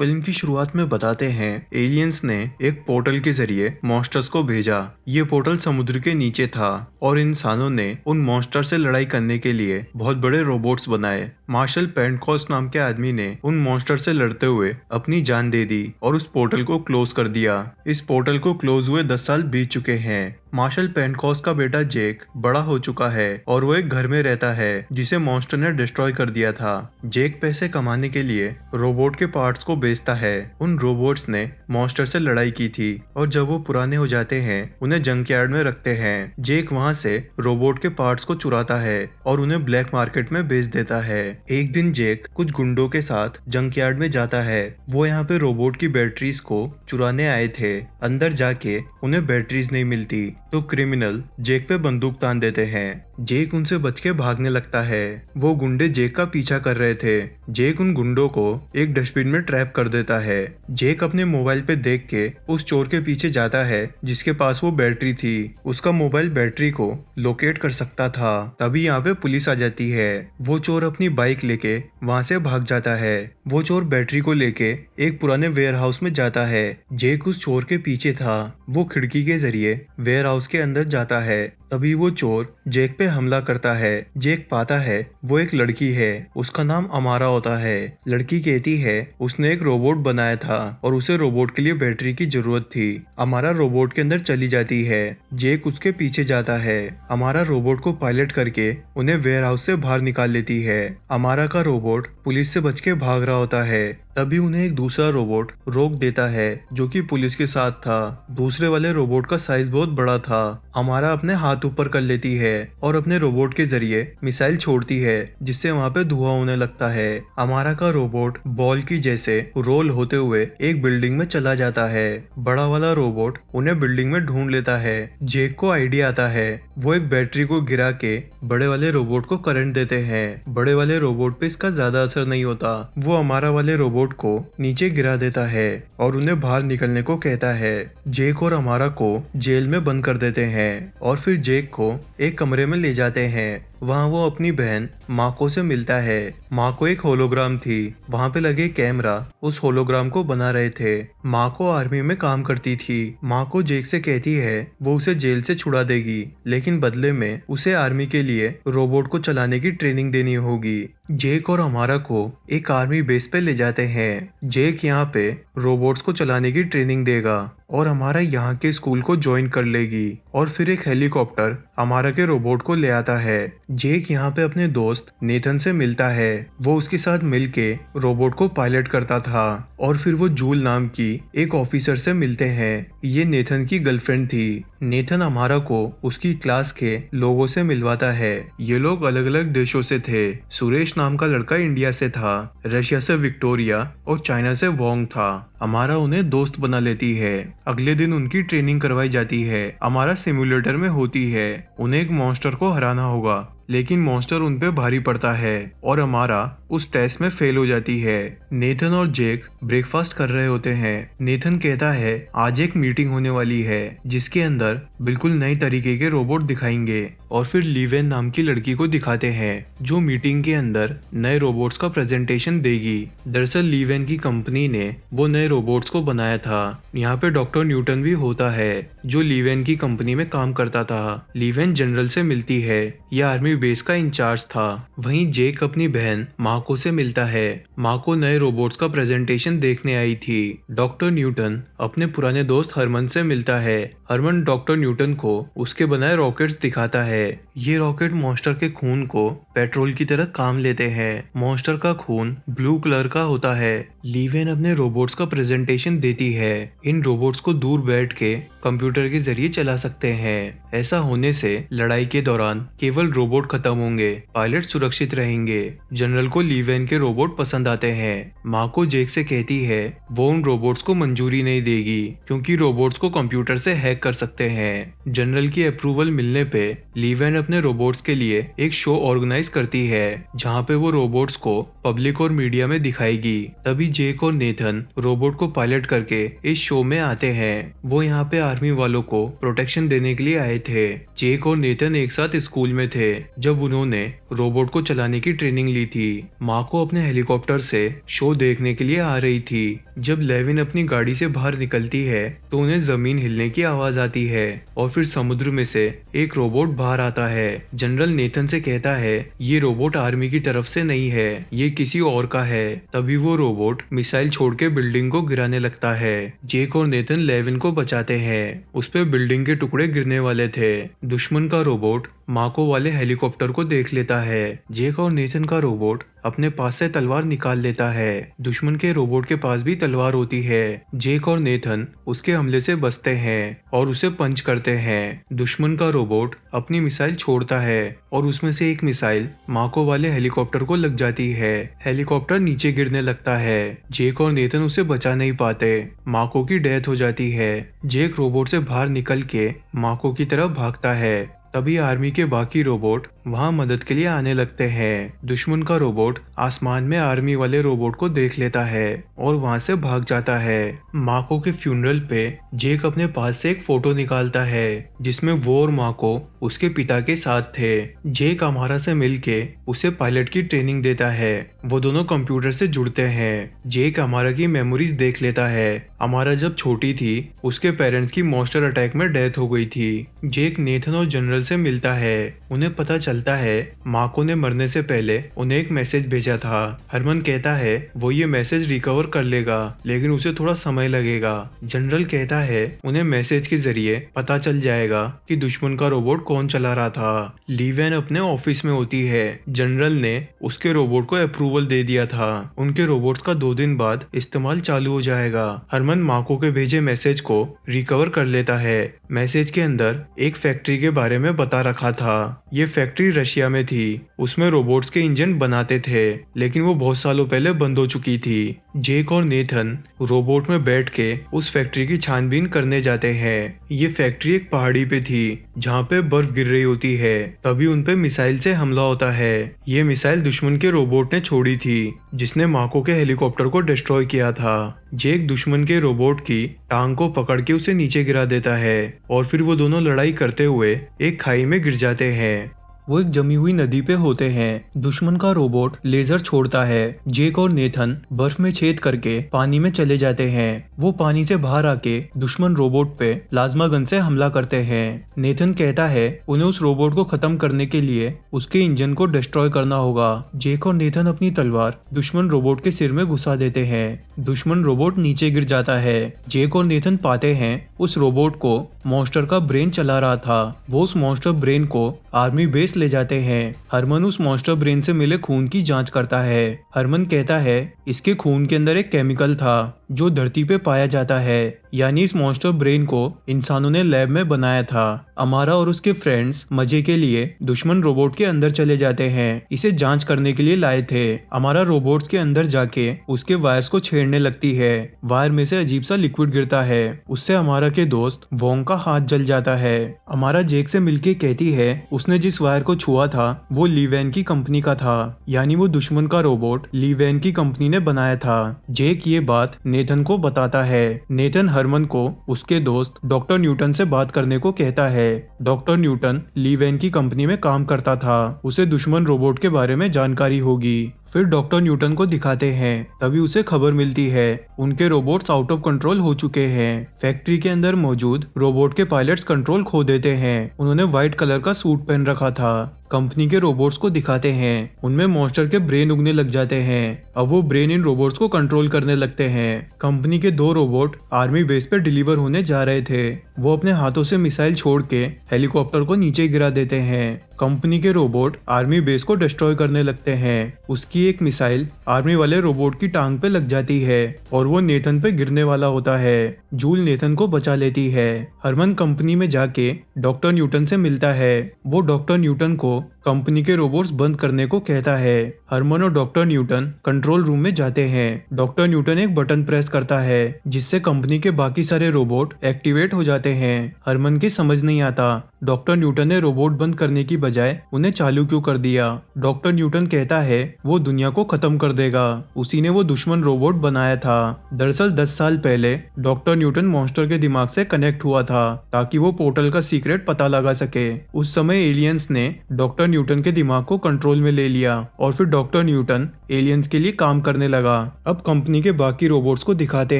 Film की शुरुआत में बताते हैं एलियंस ने एक पोर्टल के जरिए मॉन्स्टर्स को भेजा। ये पोर्टल समुद्र के नीचे था और इंसानों ने उन मॉन्स्टर से लड़ाई करने के लिए बहुत बड़े रोबोट्स बनाए। मार्शल पेंटकॉस्ट नाम के आदमी ने उन मॉन्स्टर से लड़ते हुए अपनी जान दे दी और उस पोर्टल को क्लोज कर दिया। इस पोर्टल को क्लोज हुए 10 साल बीत चुके हैं। मार्शल पेंटकॉस्ट का बेटा जेक बड़ा हो चुका है और वो एक घर में रहता है जिसे मॉन्स्टर ने डिस्ट्रॉय कर दिया था। जेक पैसे कमाने के लिए रोबोट के पार्ट्स को बेचता है। उन रोबोट्स ने मॉन्स्टर से लड़ाई की थी और जब वो पुराने हो जाते हैं उन्हें जंकयार्ड में रखते हैं। जेक वहाँ से रोबोट के पार्ट्स को चुराता है और उन्हें ब्लैक मार्केट में बेच देता है। एक दिन जेक कुछ गुंडों के साथ जंकयार्ड में जाता है। वो यहाँ पे रोबोट की बैटरीज को चुराने आए थे। अंदर जाके उन्हें बैटरीज नहीं मिलती तो क्रिमिनल जेक पे बंदूक तान देते हैं। जेक उनसे बच के भागने लगता है। वो गुंडे जेक का पीछा कर रहे थे। जेक उन गुंडों को एक डस्टबिन में ट्रैप कर देता है। जेक अपने मोबाइल पे देख के उस चोर के पीछे जाता है जिसके पास वो बैटरी थी। उसका मोबाइल बैटरी को लोकेट कर सकता था। तभी यहाँ पे पुलिस आ जाती है। वो चोर अपनी बाइक लेके वहाँ से भाग जाता है। वो चोर बैटरी को लेके एक पुराने वेयर हाउस में जाता है। जेक उस चोर के पीछे था। वो खिड़की के जरिए वेयर हाउस के अंदर जाता है। तभी वो चोर जेक पे हमला करता है। जेक पाता है वो एक लड़की है। उसका नाम अमारा होता है। लड़की कहती है उसने एक रोबोट बनाया था और उसे रोबोट के लिए बैटरी की जरूरत थी। अमारा रोबोट के अंदर चली जाती है। जेक उसके पीछे जाता है। अमारा रोबोट को पायलट करके उन्हें वेयर हाउस से बाहर निकाल लेती है। अमारा का रोबोट पुलिस से बच के भाग रहा होता है। तभी उन्हें एक दूसरा रोबोट रोक देता है जो कि पुलिस के साथ था। दूसरे वाले रोबोट का साइज बहुत बड़ा था। अमारा अपने हाथ ऊपर कर लेती है और अपने रोबोट के जरिए मिसाइल छोड़ती है जिससे वहाँ पे धुआं होने लगता है। अमारा का रोबोट बॉल की जैसे रोल होते हुए एक बिल्डिंग में चला जाता है। बड़ा वाला रोबोट उन्हें बिल्डिंग में ढूंढ लेता है। जेक को आइडिया आता है। वो एक बैटरी को गिरा के बड़े वाले रोबोट को करंट देते हैं। बड़े वाले रोबोट पे इसका ज्यादा असर नहीं होता। वो अमारा वाले रोबोट को नीचे गिरा देता है और उन्हें बाहर निकलने को कहता है। जेक और अमारा को जेल में बंद कर देते हैं और फिर जेक को एक कमरे में ले जाते हैं। वहाँ वो अपनी बहन माको से मिलता है। माको एक होलोग्राम थी। वहाँ पे लगे कैमरा उस होलोग्राम को बना रहे थे। माको आर्मी में काम करती थी। माको जेक से कहती है वो उसे जेल से छुड़ा देगी लेकिन बदले में उसे आर्मी के लिए रोबोट को चलाने की ट्रेनिंग देनी होगी। जेक और अमारा को एक आर्मी बेस पे ले जाते हैं। जेक यहाँ पे रोबोट्स को चलाने की ट्रेनिंग देगा और अमारा यहाँ के स्कूल को ज्वाइन कर लेगी और फिर एक हेलीकॉप्टर अमारा के रोबोट को ले आता है। जेक यहाँ पे अपने दोस्त नेथन से मिलता है। वो उसके साथ मिलके रोबोट को पायलट करता था और फिर वो जूल नाम की एक ऑफिसर से मिलते हैं। ये नेथन की गर्लफ्रेंड थी। नेथन अमारा को उसकी क्लास के लोगों से मिलवाता है। ये लोग अलग अलग देशों से थे। सुरेश नाम का लड़का इंडिया से था, रशिया से विक्टोरिया और चाइना से वोंग था। अमारा उन्हें दोस्त बना लेती है। अगले दिन उनकी ट्रेनिंग करवाई जाती है। अमारा सिमुलेटर में होती है। उन्हें एक मॉन्स्टर को हराना होगा लेकिन मॉन्स्टर उन पे भारी पड़ता है और अमारा उस टेस्ट में फेल हो जाती है। नेथन और जेक ब्रेकफास्ट कर रहे होते हैं। नेथन कहता है आज एक मीटिंग होने वाली है जिसके अंदर बिल्कुल नए तरीके के रोबोट दिखाएंगे और फिर लीवेन नाम की लड़की को दिखाते हैं जो मीटिंग के अंदर नए रोबोट्स का प्रेजेंटेशन देगी। दरअसल लीवेन की कंपनी ने वो नए रोबोट्स को बनाया था। यहाँ पे डॉक्टर न्यूटन भी होता है जो लीवेन की कंपनी में काम करता था। लीवेन जनरल से मिलती है। यह आर्मी बेस का इंचार्ज था। वहीं जेक अपनी बहन माको से मिलता है। माको नए रोबोट्स का प्रेजेंटेशन देखने आई थी। डॉक्टर न्यूटन अपने पुराने दोस्त हरमन से मिलता है। हरमन डॉक्टर न्यूटन को उसके बनाए रॉकेट्स दिखाता है। ये रॉकेट मॉन्स्टर के खून को पेट्रोल की तरह काम लेते हैं। मॉन्स्टर का खून ब्लू कलर का होता है। लीवेन अपने रोबोट्स का प्रेजेंटेशन देती है। इन रोबोट्स को दूर बैठ के कंप्यूटर के जरिए चला सकते हैं। ऐसा होने से लड़ाई के दौरान केवल रोबोट खत्म होंगे, पायलट सुरक्षित रहेंगे। जनरल को लीवेन के रोबोट पसंद आते हैं। माको जेक से कहती है वो उन रोबोट्स को मंजूरी नहीं देगी क्योंकि रोबोट्स को कंप्यूटर से हैक कर सकते हैं। जनरल की अप्रूवल मिलने पे लीवेन अपने रोबोट्स के लिए एक शो ऑर्गेनाइज करती है जहाँ पे वो रोबोट्स को पब्लिक और मीडिया में दिखाएगी। तभी जेक और नेथन रोबोट को पायलट करके इस शो में आते हैं। वो यहाँ पे आर्मी वालों को प्रोटेक्शन देने के लिए आए थे। जेक और नेथन एक साथ स्कूल में थे जब उन्होंने रोबोट को चलाने की ट्रेनिंग ली थी। माँ को अपने हेलीकॉप्टर से शो देखने के लिए आ रही थी। जब लेविन अपनी गाड़ी से बाहर निकलती है तो उन्हें जमीन हिलने की आवाज आती है और फिर समुद्र में से एक रोबोट बाहर आता है। जनरल नेथन से कहता है ये रोबोट आर्मी की तरफ से नहीं है, ये किसी और का है। तभी वो रोबोट मिसाइल छोड़ के बिल्डिंग को गिराने लगता है। जेक और नेथन लेविन को बचाते हैं। उस पे बिल्डिंग के टुकड़े गिरने वाले थे। दुश्मन का रोबोट माको वाले हेलीकॉप्टर को देख लेता है। जेक और नेथन का रोबोट अपने पास से तलवार निकाल लेता है। दुश्मन के रोबोट के पास भी तलवार होती है। जेक और नेथन उसके हमले से बचते हैं और उसे पंच करते हैं। दुश्मन का रोबोट अपनी मिसाइल छोड़ता है और उसमें से एक मिसाइल माको वाले हेलीकॉप्टर को लग जाती है। हेलीकॉप्टर नीचे गिरने लगता है। जेक और नेथन उसे बचा नहीं पाते। माको की डेथ हो जाती है। जेक रोबोट से बाहर निकल के माको की तरफ भागता है। तभी आर्मी के बाकी रोबोट वहां मदद के लिए आने लगते हैं। दुश्मन का रोबोट आसमान में आर्मी वाले रोबोट को देख लेता है और वहां से भाग जाता है। माको के फ्यूनरल पे जेक अपने पास से एक फोटो निकालता है जिसमें वो और माको उसके पिता के साथ थे। जेक अमारा से मिलके उसे पायलट की ट्रेनिंग देता है। वो दोनों कंप्यूटर से जुड़ते हैं। जेक अमारा की मेमोरीज देख लेता है। अमारा जब छोटी थी उसके पेरेंट्स की मॉन्स्टर अटैक में डेथ हो गई थी। जेक नेथन और जनरल से मिलता है। उन्हें पता चलता है माको ने मरने से पहले उन्हें एक मैसेज भेजा था। हरमन कहता है वो ये मैसेज रिकवर कर लेगा लेकिन उसे थोड़ा समय लगेगा। जनरल कहता है उन्हें मैसेज के जरिए पता चल जाएगा कि दुश्मन का रोबोट कौन चला रहा था। लीवैन अपने ऑफिस में होती है। जनरल ने उसके रोबोट को अप्रूवल दे दिया था। उनके रोबोट्स का 2 दिन बाद इस्तेमाल चालू हो जाएगा। हरमन माको के भेजे मैसेज को रिकवर कर लेता है। मैसेज के अंदर एक फैक्ट्री के बारे में बता रखा था। ये फैक्ट्री रशिया में थी। उसमें रोबोट्स के इंजन बनाते थे लेकिन वो बहुत सालों पहले बंद हो चुकी थी। जेक और नेथन रोबोट में बैठ के उस फैक्ट्री की छानबीन करने जाते हैं। ये फैक्ट्री एक पहाड़ी पे थी जहाँ पे बर्फ गिर रही होती है। तभी उन पे मिसाइल से हमला होता है। ये मिसाइल दुश्मन के रोबोट ने छोड़ी थी जिसने माको के हेलीकॉप्टर को डिस्ट्रॉय किया था। जेक दुश्मन के रोबोट की टांग को पकड़ के उसे नीचे गिरा देता है और फिर वो दोनों लड़ाई करते हुए एक खाई में गिर जाते हैं। वो एक जमी हुई नदी पे होते हैं। दुश्मन का रोबोट लेजर छोड़ता है। जेक और नेथन बर्फ में छेद करके पानी में चले जाते हैं। वो पानी से बाहर आके दुश्मन रोबोट पे प्लाज्मा गन से हमला करते हैं। नेथन कहता है उन्हें उस रोबोट को खत्म करने के लिए उसके इंजन को डिस्ट्रॉय करना होगा। जेक और नेथन अपनी तलवार दुश्मन रोबोट के सिर में घुसा देते हैं। दुश्मन रोबोट नीचे गिर जाता है। जेक और नेथन पाते हैं उस रोबोट को मॉन्स्टर का ब्रेन चला रहा था। वो उस मॉन्स्टर ब्रेन को आर्मी बेस ले जाते हैं। हरमन उस मॉन्स्टर ब्रेन से मिले खून की जांच करता है। हरमन कहता है इसके खून के अंदर एक केमिकल था जो धरती पे पाया जाता है, यानी इस मॉन्स्टर ब्रेन को इंसानों ने लैब में बनाया था। अमारा और उसके फ्रेंड्स मजे के लिए दुश्मन रोबोट के अंदर चले जाते हैं। इसे जांच करने के लिए लाए थे। अमारा रोबोट्स के अंदर जाके उसके वायर्स को छेड़ने लगती है। वायर में से अजीब सा लिक्विड गिरता है। उससे अमारा के दोस्त वोंग का हाथ जल जाता है। अमारा जेक से मिलके कहती है उसने जिस वायर को छुआ था वो लीवैन की कंपनी का था, यानी वो दुश्मन का रोबोट लीवैन की कंपनी ने बनाया था। जेक ये बात नेथन को बताता है। नेथन हरमन को उसके दोस्त डॉक्टर न्यूटन से बात करने को कहता है। डॉक्टर न्यूटन लीवैन की कंपनी में काम करता था, उसे दुश्मन रोबोट के बारे में जानकारी होगी। फिर डॉक्टर न्यूटन को दिखाते हैं। तभी उसे खबर मिलती है उनके रोबोट्स आउट ऑफ कंट्रोल हो चुके हैं। फैक्ट्री के अंदर मौजूद रोबोट के पायलट्स कंट्रोल खो देते हैं। उन्होंने व्हाइट कलर का सूट पहन रखा था। कंपनी के रोबोट्स को दिखाते हैं, उनमें मॉन्स्टर के ब्रेन उगने लग जाते हैं। अब वो ब्रेन इन रोबोट्स को कंट्रोल करने लगते हैं। कंपनी के 2 रोबोट आर्मी बेस पे डिलीवर होने जा रहे थे। वो अपने हाथों से मिसाइल छोड़ के हेलीकॉप्टर को नीचे गिरा देते हैं। कंपनी के रोबोट आर्मी बेस को डिस्ट्रॉय करने लगते हैं। उसकी एक मिसाइल आर्मी वाले रोबोट की टांग पे लग जाती है और वो नेथन पे गिरने वाला होता है। जूल नेथन को बचा लेती है। हरमन कंपनी में जाके डॉक्टर न्यूटन से मिलता है। वो डॉक्टर न्यूटन को कंपनी के रोबोट्स बंद करने को कहता है। हरमन और डॉक्टर न्यूटन कंट्रोल रूम में जाते हैं। डॉक्टर न्यूटन एक बटन प्रेस करता है जिससे कंपनी के बाकी सारे रोबोट एक्टिवेट हो जाते हैं। हरमन की समझ नहीं आता डॉक्टर न्यूटन ने रोबोट बंद करने की बजाय उन्हें चालू क्यों कर दिया। डॉक्टर न्यूटन कहता है वो दुनिया को खत्म कर देगा, उसी ने वो दुश्मन रोबोट बनाया था। दरअसल 10 साल पहले डॉक्टर न्यूटन मॉन्स्टर के दिमाग से कनेक्ट हुआ था ताकि वो पोर्टल का सीक्रेट पता लगा सके। उस समय एलियंस ने डॉक्टर न्यूटन के दिमाग को कंट्रोल में ले लिया और फिर डॉक्टर न्यूटन एलियंस के लिए काम करने लगा। अब कंपनी के बाकी रोबोट्स को दिखाते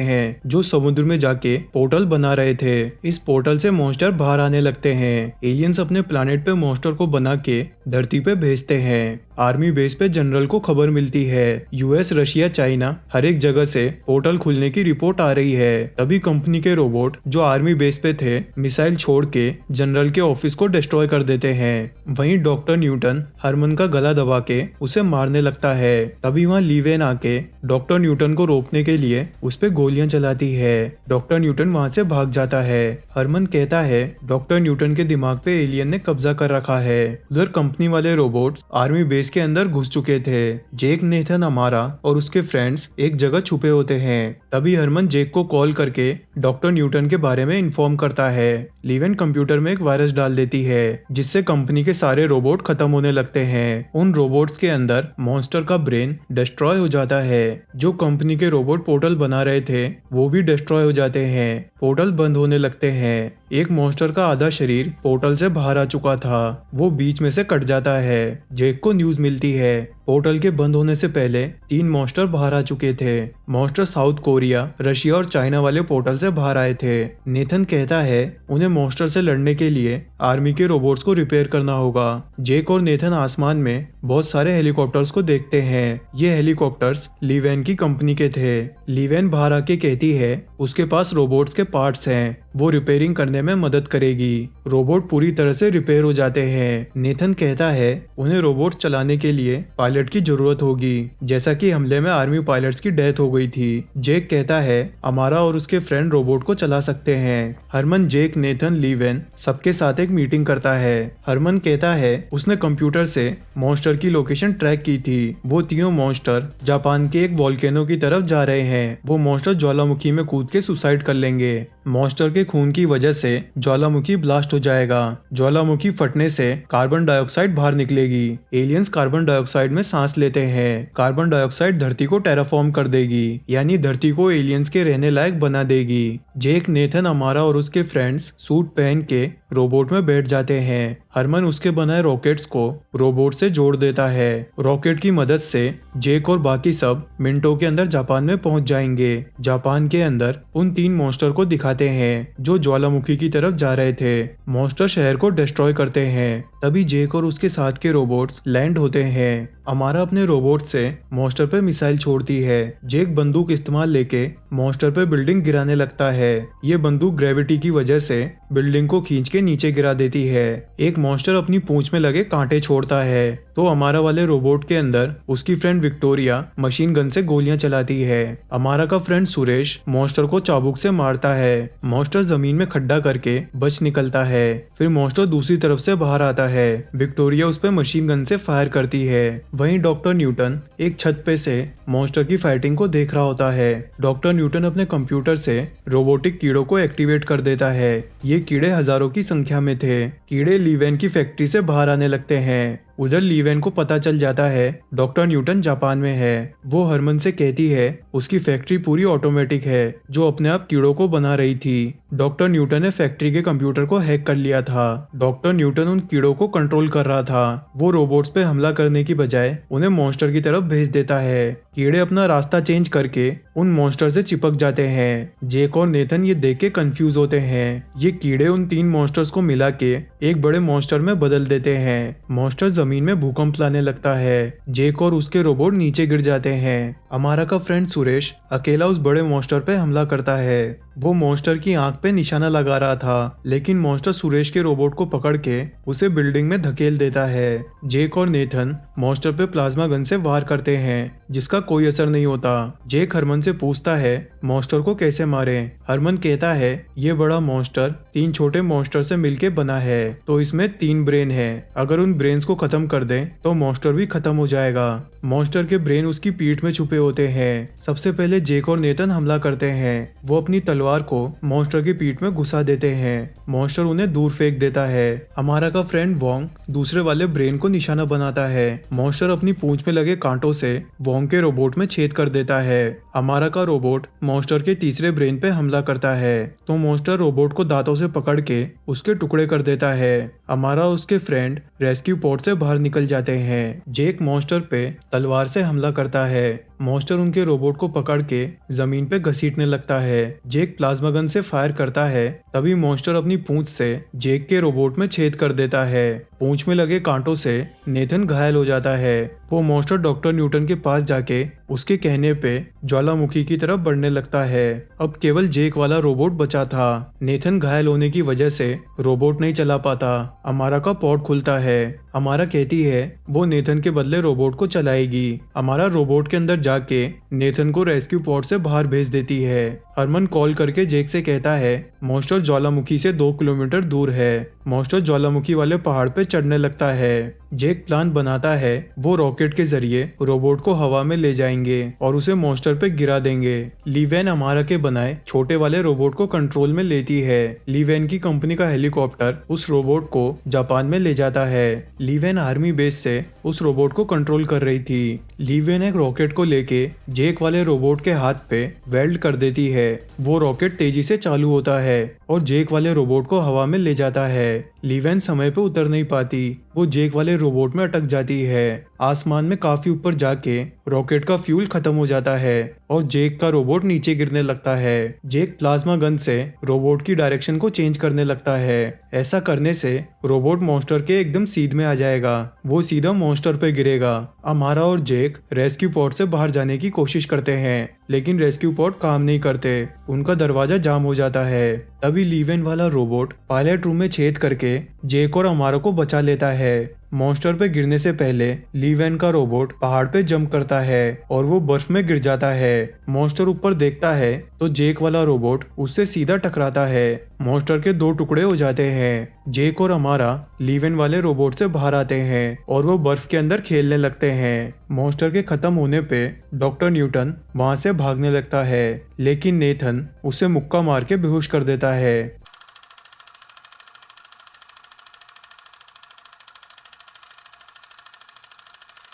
हैं जो समुद्र में जाके पोर्टल बना रहे थे। इस पोर्टल से मॉन्स्टर बाहर आने लगते हैं। एलियंस अपने प्लानेट पे मॉन्स्टर को बना के धरती पे भेजते हैं। आर्मी बेस पे जनरल को खबर मिलती है यूएस, रशिया, चाइना हर एक जगह से पोर्टल खुलने की रिपोर्ट आ रही है। तभी कंपनी के रोबोट जो आर्मी बेस पे थे मिसाइल छोड़ के जनरल के ऑफिस को डिस्ट्रॉय कर देते हैं। वहीं डॉक्टर न्यूटन हरमन का गला दबा के उसे मारने लगता है। तभी वहाँ लीवेन आके डॉक्टर न्यूटन को रोकने के लिए उस पे गोलियां चलाती है। डॉक्टर न्यूटन वहाँ से भाग जाता है। हरमन कहता है डॉक्टर न्यूटन के दिमाग पे एलियन ने कब्जा कर रखा है। उधर कंपनी वाले रोबोट्स आर्मी बेस के अंदर घुस चुके थे। जेक, नेथन, अमारा और उसके फ्रेंड्स एक जगह छुपे होते हैं। तभी हरमन जेक को कॉल करके डॉक्टर न्यूटन के बारे में इन्फॉर्म करता है। लीवेन कंप्यूटर में एक वायरस डाल देती है जिससे कंपनी के सारे रोबोट खत्म होने लगते हैं। उन रोबोट्स के अंदर मॉन्स्टर का ब्रेन डिस्ट्रॉय हो जाता है। जो कंपनी के रोबोट पोर्टल बना रहे थे वो भी डिस्ट्रॉय हो जाते हैं। पोर्टल बंद होने लगते हैं। एक मॉन्स्टर का आधा शरीर पोर्टल से बाहर आ चुका था, वो बीच में से कट जाता है। जेक को न्यूज मिलती है पोर्टल के बंद होने से पहले 3 मॉन्स्टर बाहर आ चुके थे। मॉन्स्टर साउथ कोरिया, रशिया और चाइना वाले पोर्टल से बाहर आए थे। नेथन कहता है उन्हें मॉन्स्टर से लड़ने के लिए आर्मी के रोबोट्स को रिपेयर करना होगा। जेक और नेथन आसमान में बहुत सारे हेलीकॉप्टर्स को देखते हैं। ये हेलीकॉप्टर्स लीवेन की कंपनी के थे। लीवेन बाहर आके कहती है उसके पास रोबोट्स के पार्ट्स हैं, वो रिपेयरिंग करने में मदद करेगी। रोबोट पूरी तरह से रिपेयर हो जाते हैं। नेथन कहता है उन्हें रोबोट्स चलाने के लिए पायलट की जरूरत होगी, जैसा कि हमले में आर्मी पायलट्स की डेथ हो गई थी। जेक कहता है अमारा और उसके फ्रेंड रोबोट को चला सकते हैं। हरमन, जेक, नेथन, लीवेन सबके साथ एक मीटिंग करता है। हरमन कहता है उसने कंप्यूटर से मॉन्स्टर की लोकेशन ट्रैक की थी। वो तीनों मॉन्स्टर जापान के एक वोल्केनो की तरफ जा रहे हैं। वो मॉन्स्टर ज्वालामुखी में कूद के सुसाइड कर लेंगे। मॉन्स्टर के खून की वजह से ज्वालामुखी ब्लास्ट हो जाएगा। ज्वालामुखी फटने से कार्बन डाइऑक्साइड बाहर निकलेगी। एलियंस कार्बन डाइऑक्साइड में सांस लेते हैं। कार्बन डाइऑक्साइड धरती को टेराफॉर्म कर देगी, यानी धरती को एलियंस के रहने लायक बना देगी। जेक, नेथन, अमारा और उसके फ्रेंड्स सूट पहन के रोबोट में बैठ जाते हैं। हरमन उसके बनाए रॉकेट्स को रोबोट से जोड़ देता है। रॉकेट की मदद से जेक और बाकी सब मिनटों के अंदर जापान में पहुंच जाएंगे। जापान के अंदर उन 3 मॉन्स्टर को दिखाते हैं जो ज्वालामुखी की तरफ जा रहे थे। मॉन्स्टर शहर को डिस्ट्रॉय करते हैं। तभी जेक और उसके साथ के रोबोट्स लैंड होते हैं। अमारा अपने रोबोट से मॉन्स्टर पे मिसाइल छोड़ती है। जेक बंदूक इस्तेमाल लेके मॉन्स्टर पे बिल्डिंग गिराने लगता है। ये बंदूक ग्रेविटी की वजह से बिल्डिंग को खींच के नीचे गिरा देती है। एक मॉन्स्टर अपनी पूंछ में लगे कांटे छोड़ता है तो अमारा वाले रोबोट के अंदर उसकी फ्रेंड विक्टोरिया मशीन गन से गोलियां चलाती है। अमारा का फ्रेंड सुरेश मॉन्स्टर को चाबुक से मारता है। मॉन्स्टर जमीन में खड्डा करके बच निकलता है। फिर मॉन्स्टर दूसरी तरफ से बाहर आता है। विक्टोरिया उस पर मशीन गन से फायर करती है। वहीं डॉक्टर न्यूटन एक छत पे से मॉन्स्टर की फाइटिंग को देख रहा होता है। डॉक्टर न्यूटन अपने कंप्यूटर से रोबोटिक कीड़ों को एक्टिवेट कर देता है। ये कीड़े हजारों की संख्या में थे। कीड़े लीवेन की फैक्ट्री से बाहर आने लगते हैं। उधर लीवेन को पता चल जाता है डॉक्टर न्यूटन जापान में है। वो हरमन से कहती है उसकी फैक्ट्री पूरी ऑटोमेटिक है जो अपने आप कीड़ों को बना रही थी। डॉक्टर न्यूटन ने फैक्ट्री के कंप्यूटर को हैक कर लिया था। डॉक्टर न्यूटन उन कीड़ों को कंट्रोल कर रहा था। वो रोबोट्स पे हमला करने की बजाय उन्हें मॉन्स्टर की तरफ भेज देता है। कीड़े अपना रास्ता चेंज करके उन मॉन्स्टर से चिपक जाते हैं। जेक और नेथन ये देख के कंफ्यूज होते हैं। ये कीड़े उन 3 मॉन्स्टर्स को मिला के एक बड़े मॉन्स्टर में बदल देते हैं। मॉन्स्टर जमीन में भूकंप लाने लगता है। जेक और उसके रोबोट नीचे गिर जाते हैं। अमारा का फ्रेंड सुरेश अकेला उस बड़े मॉन्स्टर पे हमला करता है। वो मॉन्स्टर की आंख पे निशाना लगा रहा था, लेकिन मॉन्स्टर सुरेश के रोबोट को पकड़ के उसे बिल्डिंग में धकेल देता है। जेक और नेथन मॉन्स्टर पे प्लाज्मा गन से वार करते हैं, जिसका कोई असर नहीं होता। जेक हरमन से पूछता है मॉन्स्टर को कैसे मारे। हरमन कहता है ये बड़ा मॉन्स्टर 3 छोटे मॉन्स्टर से मिलके बना है, तो इसमें 3 ब्रेन है। अगर उन ब्रेन्स को खत्म कर दें तो मॉन्स्टर भी खत्म हो जाएगा। मॉन्स्टर के ब्रेन उसकी पीठ में छुपे होते हैं। सबसे पहले जेक और नेथन हमला करते हैं। वो अपनी तलवार को मॉन्स्टर की पीठ में घुसा देते हैं। मॉन्स्टर उन्हें दूर फेंक देता है। अमारा का फ्रेंड वोंग दूसरे वाले ब्रेन को निशाना बनाता है। मॉन्स्टर अपनी पूंछ में लगे कांटों से वोंग के रोबोट में छेद कर देता है। अमारा का रोबोट मॉन्स्टर के तीसरे ब्रेन पे हमला करता है, तो मॉन्स्टर रोबोट को दांतों से पकड़ के उसके टुकड़े कर देता है। अमारा और उसके फ्रेंड रेस्क्यू पोर्ट से बाहर निकल जाते हैं। जेक मॉन्स्टर पे तलवार से हमला करता है। मॉन्स्टर उनके रोबोट को पकड़ के जमीन पे घसीटने लगता है। जेक प्लाज्मा गन से फायर करता है, तभी मॉन्स्टर अपनी पूंछ से जेक के रोबोट में छेद कर देता है। पूंछ में लगे कांटों से नेथन घायल हो जाता है। वो मॉन्स्टर डॉक्टर न्यूटन के पास जाके उसके कहने पे ज्वालामुखी की तरफ बढ़ने लगता है। अब केवल जेक वाला रोबोट बचा था। नेथन घायल होने की वजह से रोबोट नहीं चला पाता। अमारा का पॉट खुलता है। अमारा कहती है वो नेथन के बदले रोबोट को चलाएगी। अमारा रोबोट के अंदर जाके नेथन को रेस्क्यू पॉड से बाहर भेज देती है। हरमन कॉल करके जेक से कहता है मॉन्स्टर ज्वालामुखी से 2 किलोमीटर दूर है। मॉन्स्टर ज्वालामुखी वाले पहाड़ पे चढ़ने लगता है। जेक प्लान बनाता है वो रॉकेट के जरिए रोबोट को हवा में ले जाएंगे और उसे मॉन्स्टर पे गिरा देंगे। लीवेन अमारा के बनाए छोटे वाले रोबोट को कंट्रोल में लेती है। लीवेन की कंपनी का हेलीकॉप्टर उस रोबोट को जापान में ले जाता है। लीवेन आर्मी बेस से उस रोबोट को कंट्रोल कर रही थी। लीवेन एक रॉकेट को लेके जेक वाले रोबोट के हाथ पे वेल्ड कर देती है। वो रॉकेट तेजी से चालू होता है और जेक वाले रोबोट को हवा में ले जाता है। लीवेन समय पे उतर नहीं पाती। वो जेक वाले रोबोट में अटक जाती है। आसमान में काफी ऊपर जाके रॉकेट का फ्यूल खत्म हो जाता है और जेक का रोबोट नीचे गिरने लगता है। जेक प्लाज्मा गन से रोबोट की डायरेक्शन को चेंज करने लगता है। ऐसा करने से रोबोट मॉन्स्टर के एकदम सीध में आ जाएगा। वो सीधा मॉन्स्टर पे गिरेगा। अमारा और जेक रेस्क्यू पॉड से बाहर जाने की कोशिश करते हैं, लेकिन रेस्क्यू पॉड काम नहीं करते। उनका दरवाजा जाम हो जाता है। तभी लीवेन वाला रोबोट पायलट रूम में छेद करके जेक और अमारा को बचा लेता है। मॉन्स्टर पे गिरने से पहले लीवेन का रोबोट पहाड़ पे जंप करता है और वो बर्फ में गिर जाता है। मॉन्स्टर ऊपर देखता है तो जेक वाला रोबोट उससे सीधा टकराता है। मॉन्स्टर के 2 टुकड़े हो जाते हैं। जेक और अमारा लीवेन वाले रोबोट से बाहर आते हैं और वो बर्फ के अंदर खेलने लगते हैं। मॉन्स्टर के खत्म होने पे डॉक्टर न्यूटन वहां से भागने लगता है, लेकिन नेथन उसे मुक्का मार के बेहोश कर देता है।